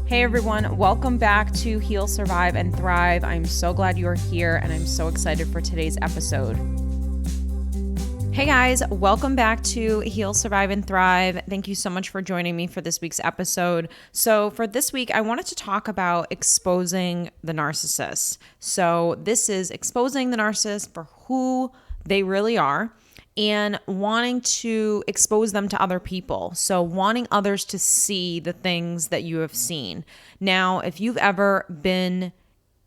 Hey everyone, welcome back to Heal, Survive, and Thrive. I'm so glad you are here and I'm so excited for today's episode. Hey guys, welcome back to Heal, Survive, and Thrive. Thank you so much for joining me for this week's episode. So for this week, I wanted to talk about exposing the narcissist. So this is exposing the narcissist for who they really are and wanting to expose them to other people. So wanting others to see the things that you have seen. Now, if you've ever been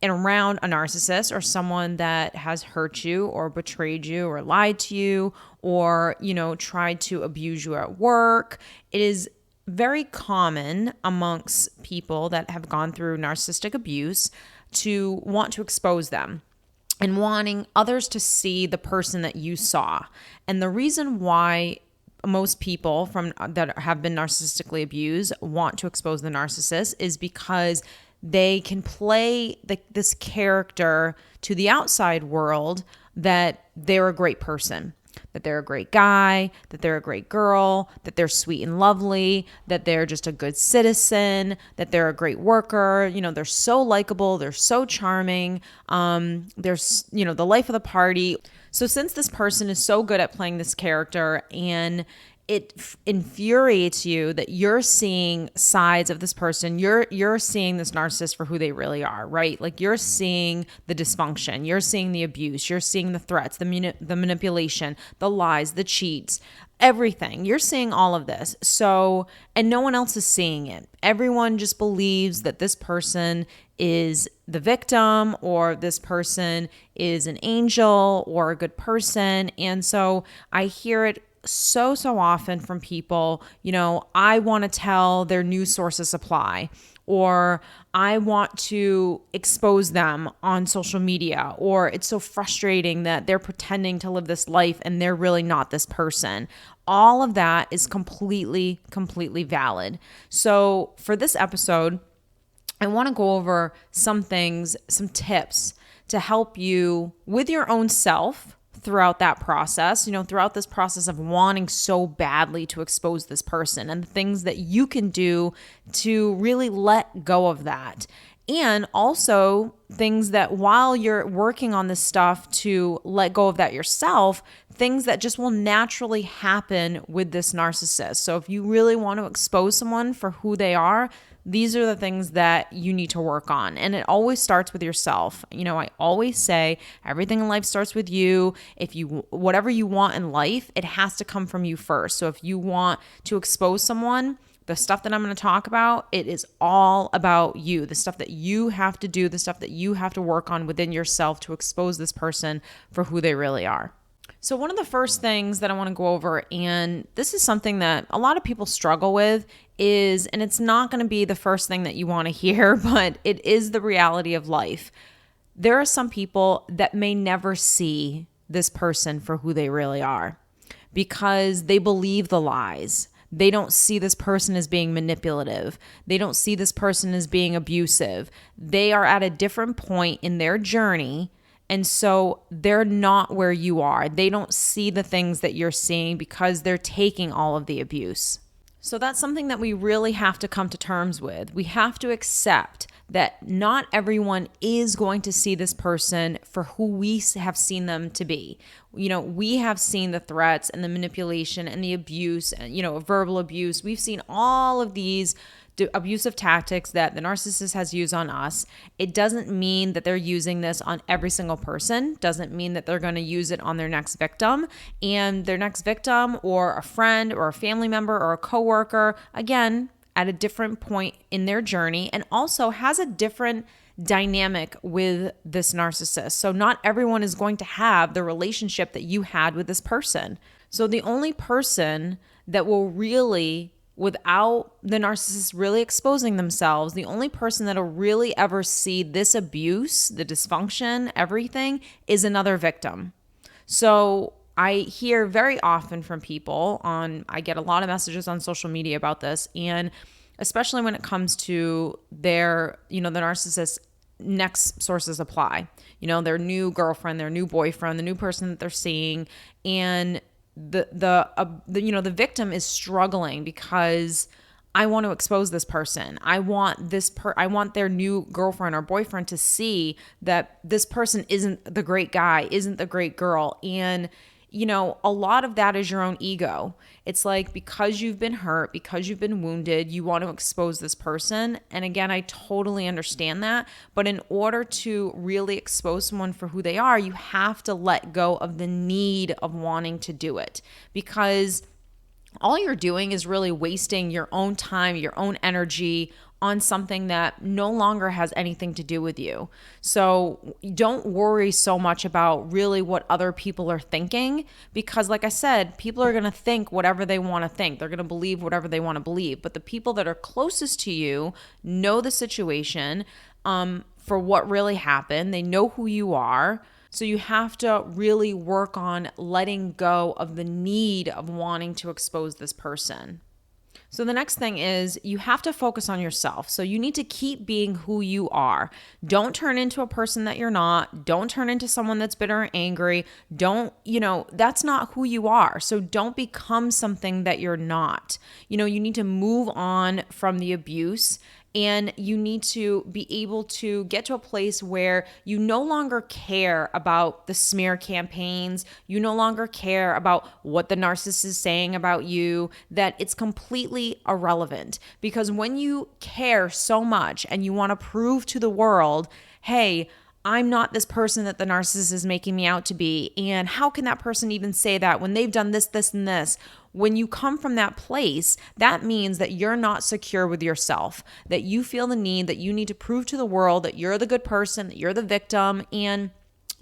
around a narcissist or someone that has hurt you or betrayed you or lied to you or, tried to abuse you at work, it is very common amongst people that have gone through narcissistic abuse to want to expose them and wanting others to see the person that you saw. And the reason why most people that have been narcissistically abused want to expose the narcissist is because they can play this character to the outside world that they're a great person, that they're a great guy, that they're a great girl, that they're sweet and lovely, that they're just a good citizen, that they're a great worker. They're so likable, they're so charming, they're, the life of the party. So since this person is so good at playing this character and it infuriates you that you're seeing sides of this person. You're seeing this narcissist for who they really are, right? Like you're seeing the dysfunction, you're seeing the abuse, you're seeing the threats, the manipulation, the lies, the cheats, everything. You're seeing all of this. So, and no one else is seeing it. Everyone just believes that this person is the victim or this person is an angel or a good person. And so I hear it so often from people, I want to tell their news source of supply, or I want to expose them on social media, or it's so frustrating that they're pretending to live this life and they're really not this person. All of that is completely valid. So for this episode, I want to go over some things, some tips to help you with your own self throughout that process, throughout this process of wanting so badly to expose this person, and the things that you can do to really let go of that. And also things that while you're working on this stuff to let go of that yourself, things that just will naturally happen with this narcissist. So if you really want to expose someone for who they are, these are the things that you need to work on. And it always starts with yourself. I always say everything in life starts with you. Whatever you want in life, it has to come from you first. So if you want to expose someone, the stuff that I'm going to talk about, it is all about you. The stuff that you have to do, the stuff that you have to work on within yourself to expose this person for who they really are. So one of the first things that I want to go over, and this is something that a lot of people struggle with, and it's not going to be the first thing that you want to hear, but it is the reality of life. There are some people that may never see this person for who they really are because they believe the lies. They don't see this person as being manipulative. They don't see this person as being abusive. They are at a different point in their journey. And so they're not where you are. They don't see the things that you're seeing because they're taking all of the abuse. So that's something that we really have to come to terms with. We have to accept that not everyone is going to see this person for who we have seen them to be. We have seen the threats and the manipulation and the abuse and, verbal abuse. We've seen all of these abusive tactics that the narcissist has used on us. It doesn't mean that they're using this on every single person. Doesn't mean that they're going to use it on their next victim. And their next victim or a friend or a family member or a coworker, again, at a different point in their journey, and also has a different dynamic with this narcissist. So not everyone is going to have the relationship that you had with this person. So the only person that will really, without the narcissist really exposing themselves, the only person that'll really ever see this abuse, the dysfunction, everything, is another victim. So I hear very often from people I get a lot of messages on social media about this, and especially when it comes to the narcissist's next source of supply, their new girlfriend, their new boyfriend, the new person that they're seeing, and the victim is struggling because I want to expose this person. I want their new girlfriend or boyfriend to see that this person isn't the great guy, isn't the great girl. And a lot of that is your own ego. It's like, because you've been hurt, because you've been wounded, you want to expose this person. And again, I totally understand that. But in order to really expose someone for who they are, you have to let go of the need of wanting to do it, because all you're doing is really wasting your own time, your own energy on something that no longer has anything to do with you. So don't worry so much about really what other people are thinking, because like I said, people are going to think whatever they want to think. They're going to believe whatever they want to believe. But the people that are closest to you know the situation for what really happened. They know who you are. So you have to really work on letting go of the need of wanting to expose this person. So the next thing is you have to focus on yourself. So you need to keep being who you are. Don't turn into a person that you're not. Don't turn into someone that's bitter and angry. That's not who you are. So don't become something that you're not. You need to move on from the abuse. And you need to be able to get to a place where you no longer care about the smear campaigns. You no longer care about what the narcissist is saying about you, that it's completely irrelevant. Because when you care so much and you want to prove to the world, hey, I'm not this person that the narcissist is making me out to be. And how can that person even say that when they've done this, this, and this? When you come from that place, that means that you're not secure with yourself, that you feel the need that you need to prove to the world that you're the good person, that you're the victim. And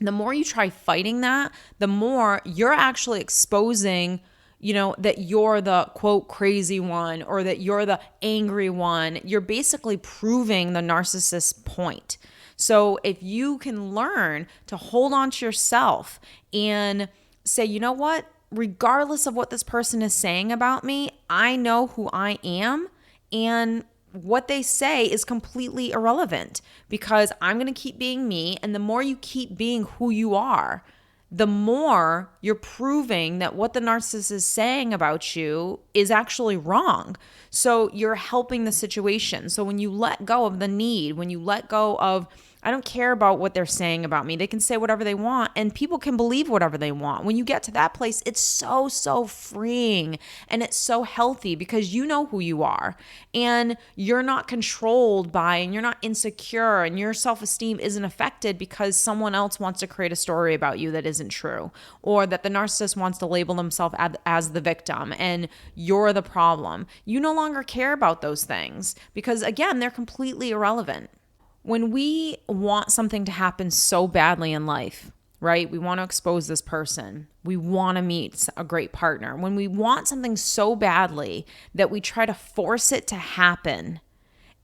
the more you try fighting that, the more you're actually exposing that you're the quote crazy one, or that you're the angry one. You're basically proving the narcissist's point. So if you can learn to hold on to yourself and say, you know what, regardless of what this person is saying about me, I know who I am, and what they say is completely irrelevant, because I'm going to keep being me. And the more you keep being who you are, the more you're proving that what the narcissist is saying about you is actually wrong. So you're helping the situation. So when you let go of the need, when you let go of, I don't care about what they're saying about me, they can say whatever they want, and people can believe whatever they want. When you get to that place, it's so, so freeing, and it's so healthy, because you know who you are, and you're not controlled by, and you're not insecure, and your self-esteem isn't affected because someone else wants to create a story about you that isn't true, or that the narcissist wants to label themselves as the victim and you're the problem. You no longer care about those things, because again, they're completely irrelevant. When we want something to happen so badly in life, right? We want to expose this person. We want to meet a great partner. When we want something so badly that we try to force it to happen,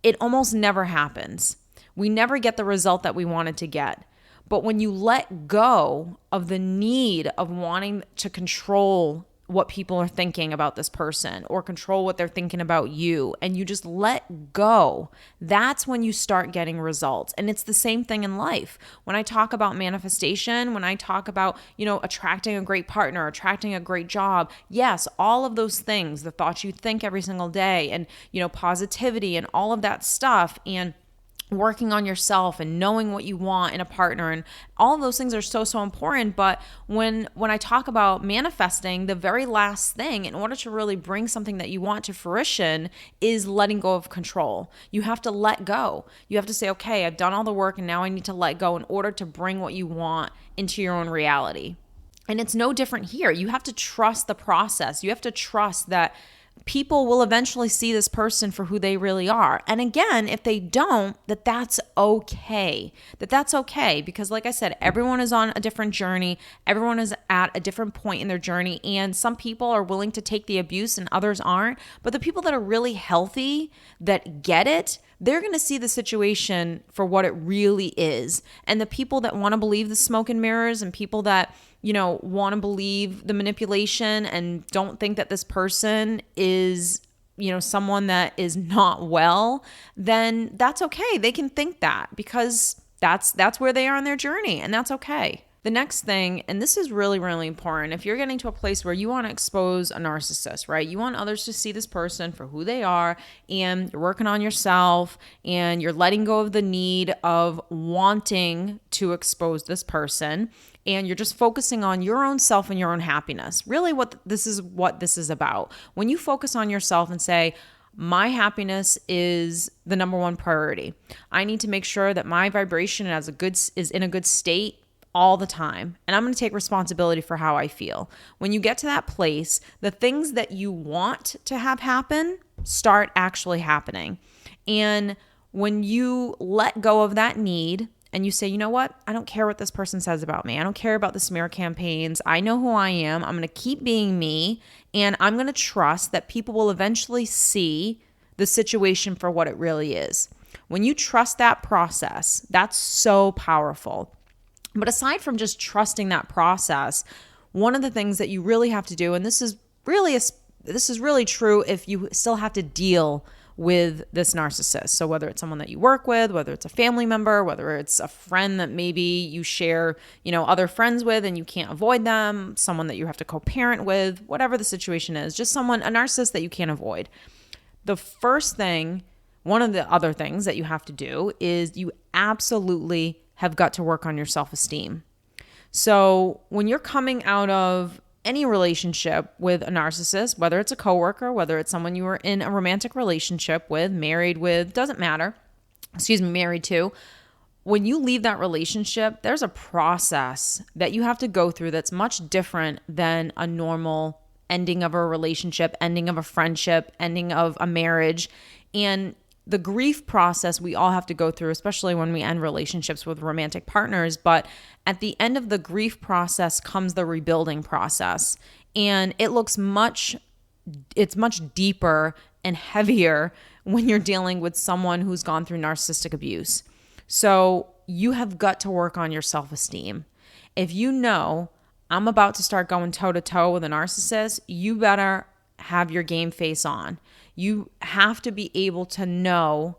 it almost never happens. We never get the result that we wanted to get. But when you let go of the need of wanting to control what people are thinking about this person, or control what they're thinking about you, and you just let go, that's when you start getting results. And it's the same thing in life. When I talk about manifestation, when I talk about, attracting a great partner, attracting a great job, yes, all of those things, the thoughts you think every single day, and, positivity and all of that stuff, and working on yourself and knowing what you want in a partner, and all of those things are so, so important. But when I talk about manifesting, the very last thing in order to really bring something that you want to fruition is letting go of control. You have to let go. You have to say, okay, I've done all the work, and now I need to let go in order to bring what you want into your own reality. And it's no different here. You have to trust the process. You have to trust that people will eventually see this person for who they really are. And again, if they don't, that's okay. That's okay, because like I said, everyone is on a different journey. Everyone is at a different point in their journey. And some people are willing to take the abuse and others aren't. But the people that are really healthy, that get it, they're going to see the situation for what it really is. And the people that want to believe the smoke and mirrors, and people that want to believe the manipulation and don't think that this person is, someone that is not well, then that's okay. They can think that, because that's where they are on their journey, and that's okay. The next thing, and this is really, really important, if you're getting to a place where you want to expose a narcissist, right? You want others to see this person for who they are, and you're working on yourself, and you're letting go of the need of wanting to expose this person, and you're just focusing on your own self and your own happiness. Really what this is about. When you focus on yourself and say, my happiness is the number one priority. I need to make sure that my vibration is in a good state all the time. And I'm going to take responsibility for how I feel. When you get to that place, the things that you want to have happen start actually happening. And when you let go of that need and you say, you know what? I don't care what this person says about me. I don't care about the smear campaigns. I know who I am. I'm going to keep being me. And I'm going to trust that people will eventually see the situation for what it really is. When you trust that process, that's so powerful. But aside from just trusting that process, one of the things that you really have to do, and this is really true if you still have to deal with this narcissist. So whether it's someone that you work with, whether it's a family member, whether it's a friend that maybe you share, other friends with and you can't avoid them, someone that you have to co-parent with, whatever the situation is, just a narcissist that you can't avoid. The first thing, one of the other things that you have to do is you absolutely have got to work on your self-esteem. So when you're coming out of any relationship with a narcissist, whether it's a coworker, whether it's someone you were in a romantic relationship with, married with, doesn't matter, married to, when you leave that relationship, there's a process that you have to go through that's much different than a normal ending of a relationship, ending of a friendship, ending of a marriage. And the grief process we all have to go through, especially when we end relationships with romantic partners. But at the end of the grief process comes the rebuilding process. And it's much deeper and heavier when you're dealing with someone who's gone through narcissistic abuse. So you have got to work on your self-esteem. If you know I'm about to start going toe-to-toe with a narcissist, you better have your game face on. You have to be able to know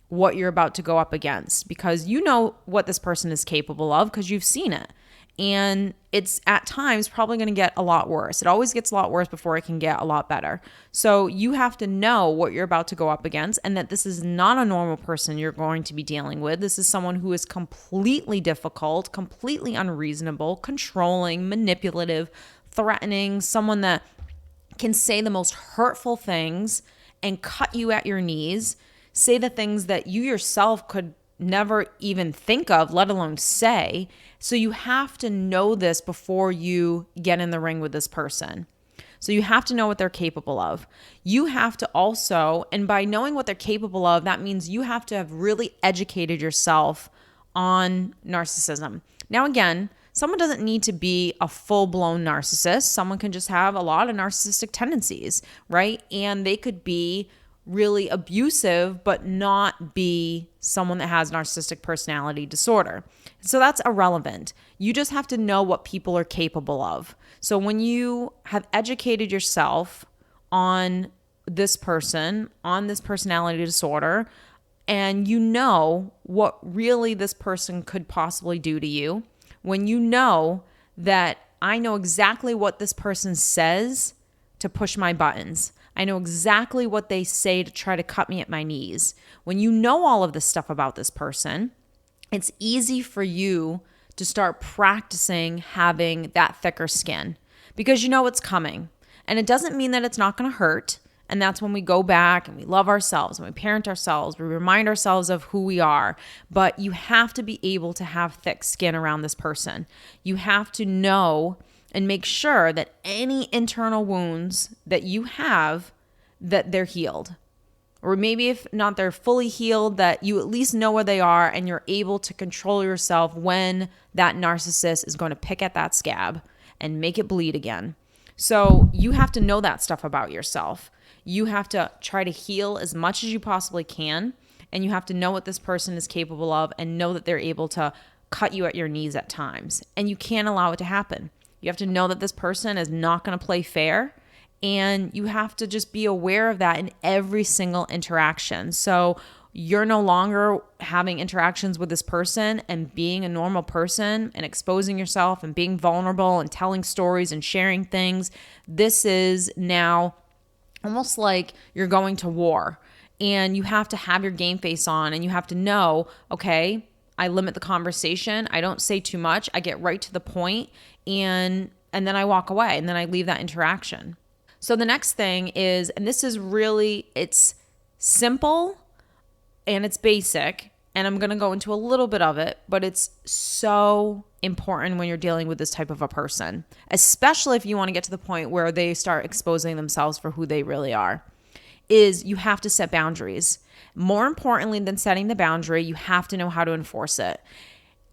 what you're about to go up against because you know what this person is capable of because you've seen it. And it's at times probably going to get a lot worse. It always gets a lot worse before it can get a lot better. So you have to know what you're about to go up against and that this is not a normal person you're going to be dealing with. This is someone who is completely difficult, completely unreasonable, controlling, manipulative, threatening, someone that can say the most hurtful things and cut you at your knees, say the things that you yourself could never even think of, let alone say. So you have to know this before you get in the ring with this person. So you have to know what they're capable of. You have to also, and by knowing what they're capable of, that means you have to have really educated yourself on narcissism. Now, again, someone doesn't need to be a full-blown narcissist. Someone can just have a lot of narcissistic tendencies, right? And they could be really abusive, but not be someone that has narcissistic personality disorder. So that's irrelevant. You just have to know what people are capable of. So when you have educated yourself on this person, on this personality disorder, and you know what really this person could possibly do to you, when you know that I know exactly what this person says to push my buttons, I know exactly what they say to try to cut me at my knees. When you know all of this stuff about this person, it's easy for you to start practicing having that thicker skin because you know it's coming. And it doesn't mean that it's not going to hurt. And that's when we go back and we love ourselves and we parent ourselves, we remind ourselves of who we are. But you have to be able to have thick skin around this person. You have to know and make sure that any internal wounds that you have, that they're healed. Or maybe if not, they're fully healed, that you at least know where they are and you're able to control yourself when that narcissist is going to pick at that scab and make it bleed again. So you have to know that stuff about yourself. You have to try to heal as much as you possibly can, and you have to know what this person is capable of and know that they're able to cut you at your knees at times. And you can't allow it to happen. You have to know that this person is not going to play fair, and you have to just be aware of that in every single interaction. So you're no longer having interactions with this person and being a normal person and exposing yourself and being vulnerable and telling stories and sharing things. This is now almost like you're going to war, and you have to have your game face on, and you have to know, okay, I limit the conversation. I don't say too much. I get right to the point, and then I walk away, and then I leave that interaction. So the next thing is, and this is really, it's simple and it's basic, and I'm going to go into a little bit of it, but it's so important when you're dealing with this type of a person, especially if you want to get to the point where they start exposing themselves for who they really are, is you have to set boundaries. More importantly than setting the boundary, you have to know how to enforce it.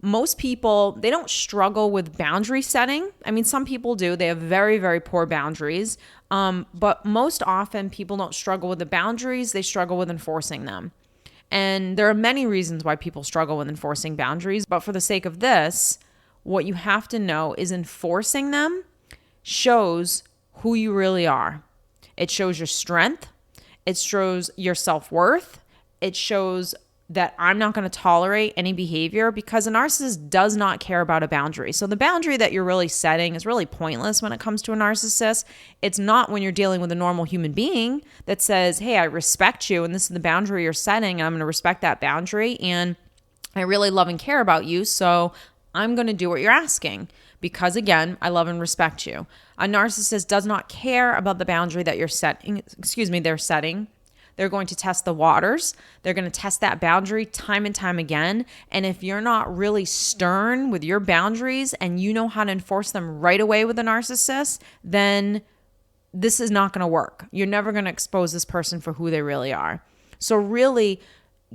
Most people, they don't struggle with boundary setting. I mean, some people do. They have very, very poor boundaries. But most often people don't struggle with the boundaries. They struggle with enforcing them. And there are many reasons why people struggle with enforcing boundaries. But for the sake of this, what you have to know is enforcing them shows who you really are. It shows your strength. It shows your self-worth. It shows that I'm not going to tolerate any behavior, because a narcissist does not care about a boundary. So the boundary that you're really setting is really pointless when it comes to a narcissist. It's not when you're dealing with a normal human being that says, hey, I respect you and this is the boundary you're setting, and I'm going to respect that boundary, and I really love and care about you, so I'm going to do what you're asking because, again, I love and respect you. A narcissist does not care about the boundary that they're setting. They're going to test the waters. They're going to test that boundary time and time again. And if you're not really stern with your boundaries and you know how to enforce them right away with a narcissist, then this is not going to work. You're never going to expose this person for who they really are. So really,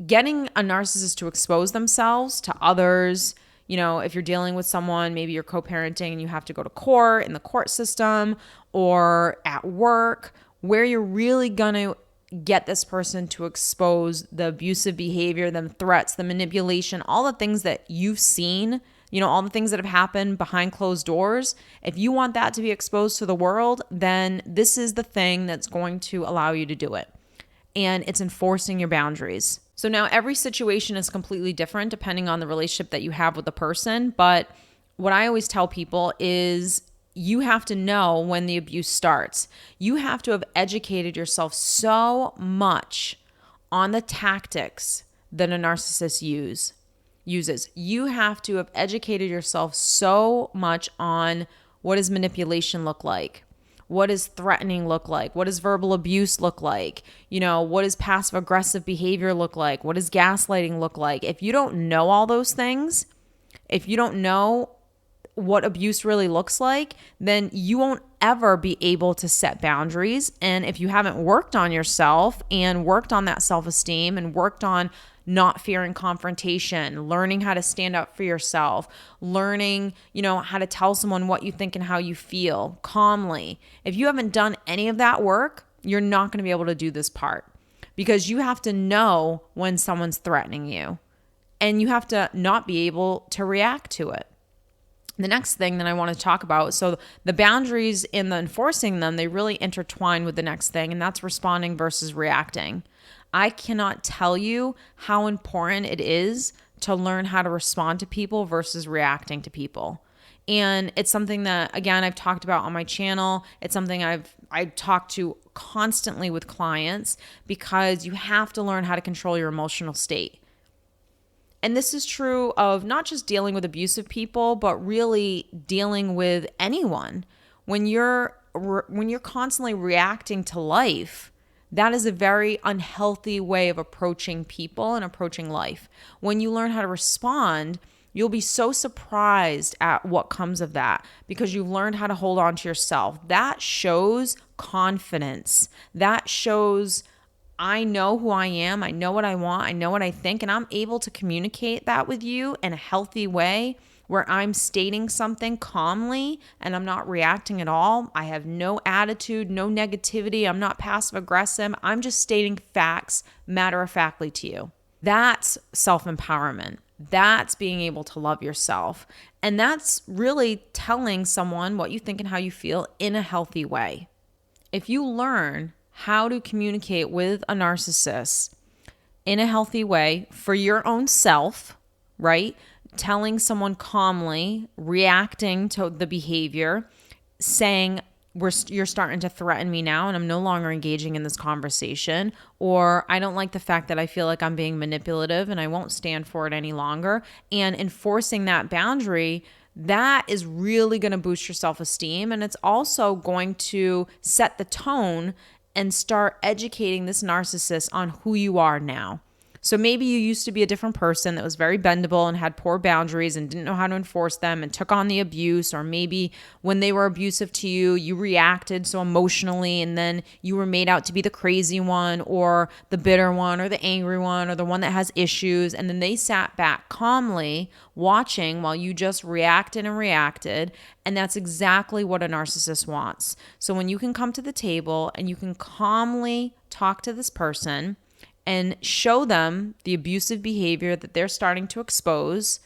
getting a narcissist to expose themselves to others, if you're dealing with someone, maybe you're co-parenting and you have to go to court, in the court system or at work, where you're really going to get this person to expose the abusive behavior, the threats, the manipulation, all the things that you've seen, all the things that have happened behind closed doors. If you want that to be exposed to the world, then this is the thing that's going to allow you to do it. And it's enforcing your boundaries. So now every situation is completely different depending on the relationship that you have with the person. But what I always tell people is, you have to know when the abuse starts. You have to have educated yourself so much on the tactics that a narcissist uses. You have to have educated yourself so much on what does manipulation look like? What does threatening look like? What does verbal abuse look like? What does passive aggressive behavior look like? What does gaslighting look like? If you don't know all those things, if you don't know what abuse really looks like, then you won't ever be able to set boundaries. And if you haven't worked on yourself and worked on that self-esteem and worked on not fearing confrontation, learning how to stand up for yourself, learning, how to tell someone what you think and how you feel calmly. If you haven't done any of that work, you're not going to be able to do this part, because you have to know when someone's threatening you, and you have to not be able to react to it. The next thing that I want to talk about, so the boundaries and the enforcing them, they really intertwine with the next thing, and that's responding versus reacting. I cannot tell you how important it is to learn how to respond to people versus reacting to people. And it's something that, again, I've talked about on my channel. It's something I talk to constantly with clients, because you have to learn how to control your emotional state. And this is true of not just dealing with abusive people, but really dealing with anyone. When you're constantly reacting to life, that is a very unhealthy way of approaching people and approaching life. When you learn how to respond, you'll be so surprised at what comes of that, because you've learned how to hold on to yourself. That shows confidence. That shows, I know who I am, I know what I want, I know what I think, and I'm able to communicate that with you in a healthy way, where I'm stating something calmly and I'm not reacting at all. I have no attitude, no negativity. I'm not passive aggressive. I'm just stating facts matter-of-factly to you. That's self-empowerment. That's being able to love yourself. And that's really telling someone what you think and how you feel in a healthy way. If you learn how to communicate with a narcissist in a healthy way for your own self, right? Telling someone calmly, reacting to the behavior, saying, you're starting to threaten me now and I'm no longer engaging in this conversation, or I don't like the fact that I feel like I'm being manipulative and I won't stand for it any longer. And enforcing that boundary, that is really going to boost your self-esteem, and it's also going to set the tone and start educating this narcissist on who you are now. So maybe you used to be a different person that was very bendable and had poor boundaries and didn't know how to enforce them and took on the abuse, or maybe when they were abusive to you, you reacted so emotionally and then you were made out to be the crazy one or the bitter one or the angry one or the one that has issues, and then they sat back calmly watching while you just reacted and reacted, and that's exactly what a narcissist wants. So when you can come to the table and you can calmly talk to this person and show them the abusive behavior that they're starting to expose,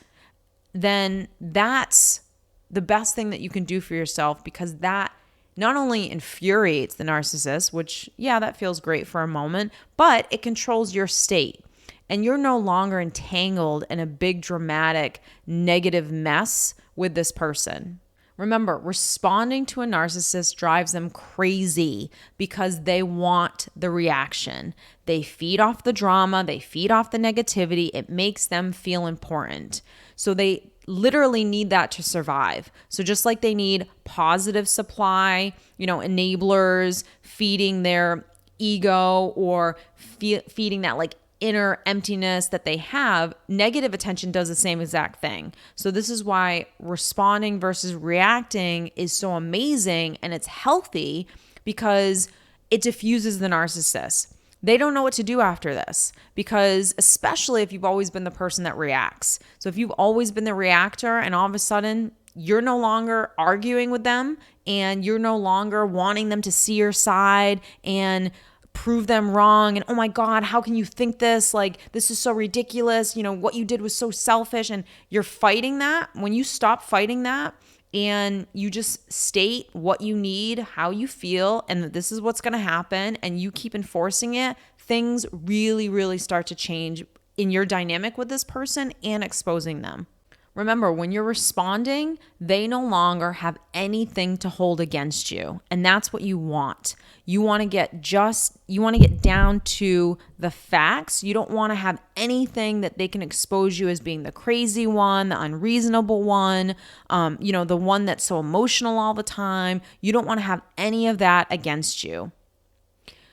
then that's the best thing that you can do for yourself, because that not only infuriates the narcissist, which, yeah, that feels great for a moment, but it controls your state. And you're no longer entangled in a big, dramatic, negative mess with this person. Remember, responding to a narcissist drives them crazy because they want the reaction. They feed off the drama, they feed off the negativity. It makes them feel important. So they literally need that to survive. So just like they need positive supply, enablers, feeding their ego or feeding that inner emptiness that they have, negative attention does the same exact thing. So this is why responding versus reacting is so amazing, and it's healthy because it diffuses the narcissist. They don't know what to do after this, because especially if you've always been the person that reacts. So if you've always been the reactor and all of a sudden you're no longer arguing with them and you're no longer wanting them to see your side and prove them wrong, and oh my God, how can you think this? This is so ridiculous. What you did was so selfish, and you're fighting that. When you stop fighting that and you just state what you need, how you feel, and that this is what's going to happen, and you keep enforcing it, things really, really start to change in your dynamic with this person and exposing them. Remember, when you're responding, they no longer have anything to hold against you. And that's what you want. You want to get down to the facts. You don't want to have anything that they can expose you as being the crazy one, the unreasonable one, the one that's so emotional all the time. You don't want to have any of that against you.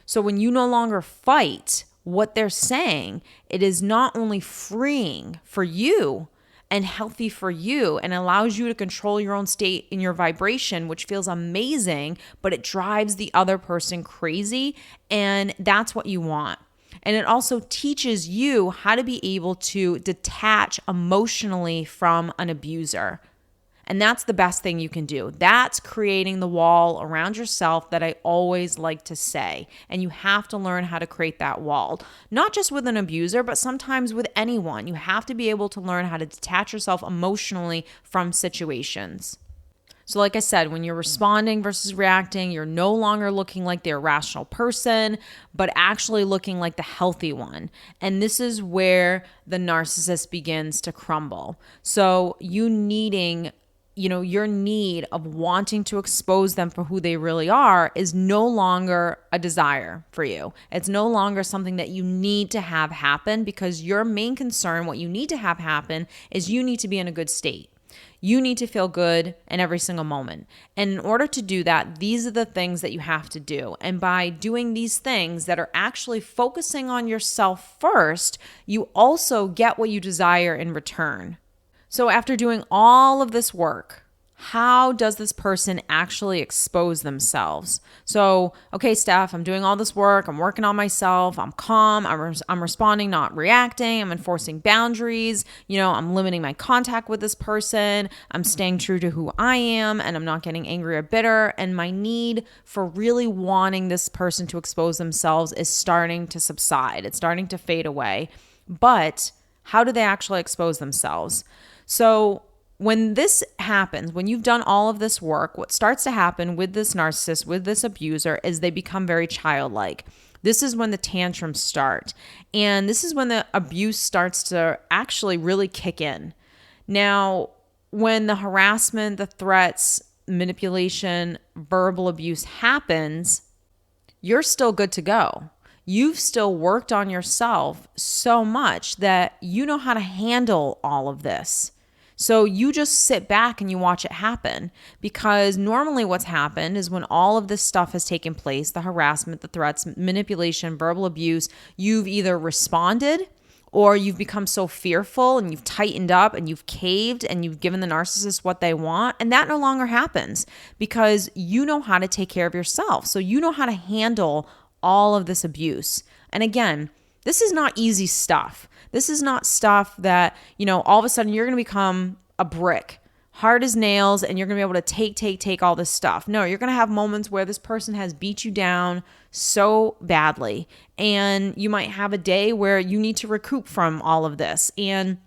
So when you no longer fight what they're saying, it is not only freeing for you and healthy for you, and allows you to control your own state in your vibration, which feels amazing, but it drives the other person crazy, and that's what you want. And it also teaches you how to be able to detach emotionally from an abuser. And that's the best thing you can do. That's creating the wall around yourself that I always like to say. And you have to learn how to create that wall, not just with an abuser, but sometimes with anyone. You have to be able to learn how to detach yourself emotionally from situations. So like I said, when you're responding versus reacting, you're no longer looking like the irrational person, but actually looking like the healthy one. And this is where the narcissist begins to crumble. So your need of wanting to expose them for who they really are is no longer a desire for you. It's no longer something that you need to have happen, because your main concern, what you need to have happen, is you need to be in a good state. You need to feel good in every single moment. And in order to do that, these are the things that you have to do. And by doing these things that are actually focusing on yourself first, you also get what you desire in return. So after doing all of this work, how does this person actually expose themselves? So, okay, Steph, I'm doing all this work. I'm working on myself. I'm calm. I'm responding, not reacting. I'm enforcing boundaries. I'm limiting my contact with this person. I'm staying true to who I am, and I'm not getting angry or bitter. And my need for really wanting this person to expose themselves is starting to subside. It's starting to fade away. But how do they actually expose themselves? So when this happens, when you've done all of this work, what starts to happen with this narcissist, with this abuser, is they become very childlike. This is when the tantrums start. And this is when the abuse starts to actually really kick in. Now, when the harassment, the threats, manipulation, verbal abuse happens, you're still good to go. You've still worked on yourself so much that you know how to handle all of this. So you just sit back and you watch it happen, because normally what's happened is when all of this stuff has taken place, the harassment, the threats, manipulation, verbal abuse, you've either responded or you've become so fearful and you've tightened up and you've caved and you've given the narcissist what they want. And that no longer happens because you know how to take care of yourself. So you know how to handle all of this abuse. And again, this is not easy stuff. This is not stuff that, all of a sudden you're going to become a brick, hard as nails, and you're going to be able to take all this stuff. No, you're going to have moments where this person has beat you down so badly, and you might have a day where you need to recoup from all of this. And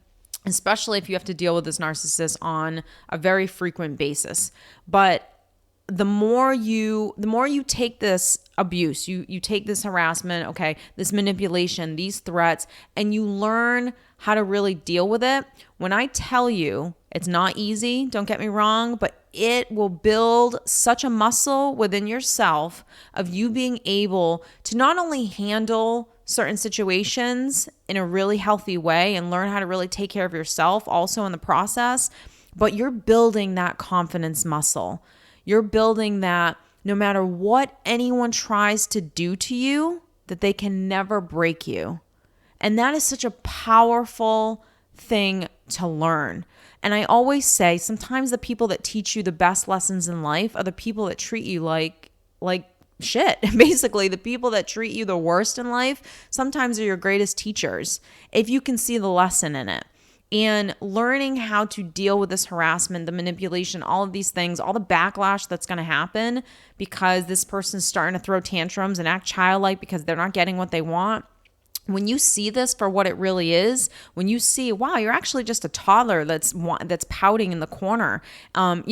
especially if you have to deal with this narcissist on a very frequent basis. But the more you take this abuse, you take this harassment, okay, this manipulation, these threats, and you learn how to really deal with it. When I tell you it's not easy, don't get me wrong, but it will build such a muscle within yourself of you being able to not only handle certain situations in a really healthy way and learn how to really take care of yourself also in the process, but you're building that confidence muscle. You're building that no matter what anyone tries to do to you, that they can never break you. And that is such a powerful thing to learn. And I always say, sometimes the people that teach you the best lessons in life are the people that treat you like shit. Basically, the people that treat you the worst in life sometimes are your greatest teachers, if you can see the lesson in it. And learning how to deal with this harassment, the manipulation, all of these things, all the backlash that's going to happen because this person's starting to throw tantrums and act childlike because they're not getting what they want. When you see this for what it really is, when you see, wow, you're actually just a toddler that's pouting in the corner,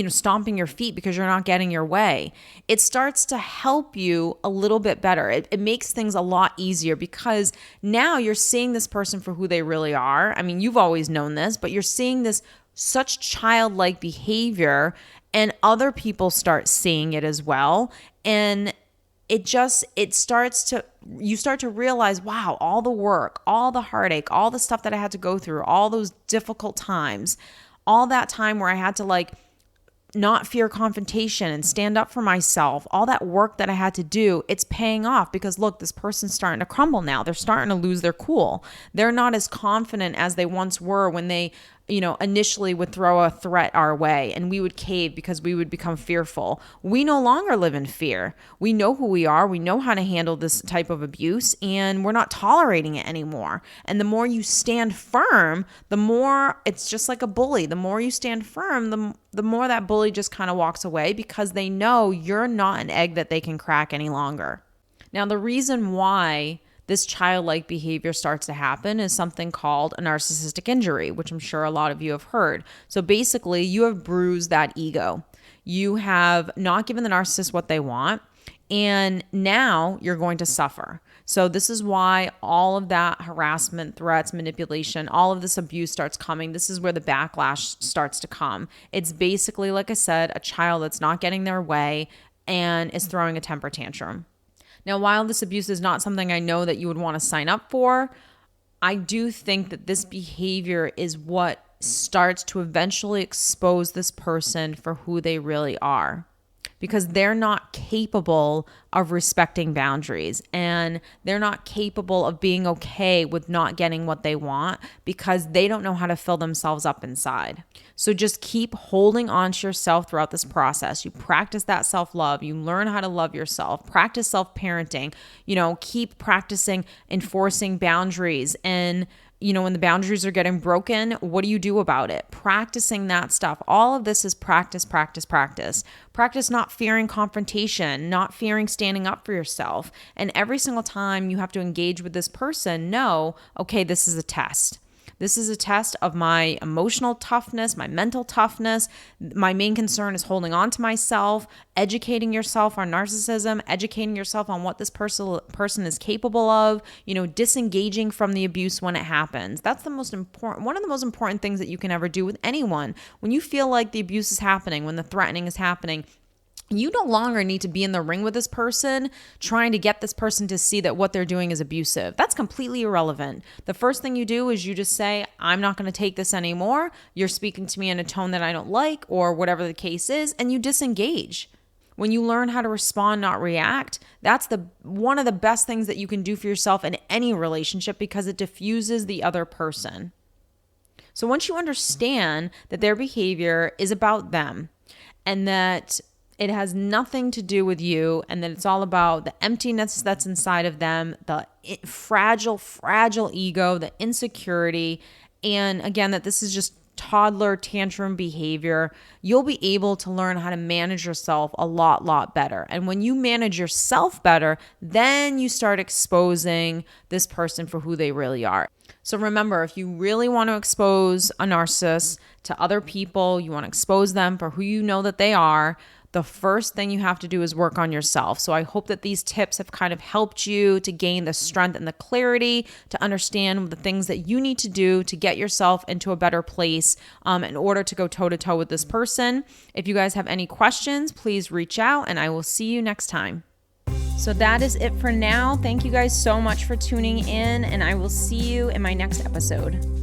stomping your feet because you're not getting your way, it starts to help you a little bit better. It makes things a lot easier because now you're seeing this person for who they really are. I mean, you've always known this, but you're seeing this such childlike behavior, and other people start seeing it as well. And you start to realize, wow, all the work, all the heartache, all the stuff that I had to go through, all those difficult times, all that time where I had to not fear confrontation and stand up for myself, all that work that I had to do, it's paying off because look, this person's starting to crumble now. They're starting to lose their cool. They're not as confident as they once were when they initially would throw a threat our way and we would cave because we would become fearful. We no longer live in fear. We know who we are. We know how to handle this type of abuse, and we're not tolerating it anymore. And the more you stand firm, the more it's just like a bully. The more you stand firm, the more that bully just kind of walks away because they know you're not an egg that they can crack any longer. Now, the reason why this childlike behavior starts to happen is something called a narcissistic injury, which I'm sure a lot of you have heard. So basically, you have bruised that ego. You have not given the narcissist what they want, and now you're going to suffer. So this is why all of that harassment, threats, manipulation, all of this abuse starts coming. This is where the backlash starts to come. It's basically, like I said, a child that's not getting their way and is throwing a temper tantrum. Now, while this abuse is not something I know that you would want to sign up for, I do think that this behavior is what starts to eventually expose this person for who they really are, because they're not capable of respecting boundaries, and they're not capable of being okay with not getting what they want because they don't know how to fill themselves up inside. So just keep holding on to yourself throughout this process. You practice that self-love. You learn how to love yourself. Practice self-parenting. Keep practicing enforcing boundaries. And when the boundaries are getting broken, what do you do about it? Practicing that stuff. All of this is practice, practice, practice. Practice not fearing confrontation, not fearing standing up for yourself. And every single time you have to engage with this person, know, okay, this is a test. This is a test of my emotional toughness, my mental toughness. My main concern is holding on to myself, educating yourself on narcissism, educating yourself on what this person is capable of, disengaging from the abuse when it happens. That's one of the most important things that you can ever do with anyone. When you feel like the abuse is happening, when the threatening is happening, you no longer need to be in the ring with this person trying to get this person to see that what they're doing is abusive. That's completely irrelevant. The first thing you do is you just say, I'm not going to take this anymore. You're speaking to me in a tone that I don't like, or whatever the case is, and you disengage. When you learn how to respond, not react, that's one of the best things that you can do for yourself in any relationship, because it diffuses the other person. So once you understand that their behavior is about them and that it has nothing to do with you, and that it's all about the emptiness that's inside of them, the fragile ego, the insecurity, and again, that this is just toddler tantrum behavior, you'll be able to learn how to manage yourself a lot better. And when you manage yourself better, then you start exposing this person for who they really are. So remember, if you really want to expose a narcissist to other people, you want to expose them for who you know that they are, the first thing you have to do is work on yourself. So I hope that these tips have kind of helped you to gain the strength and the clarity to understand the things that you need to do to get yourself into a better place in order to go toe-to-toe with this person. If you guys have any questions, please reach out, and I will see you next time. So that is it for now. Thank you guys so much for tuning in, and I will see you in my next episode.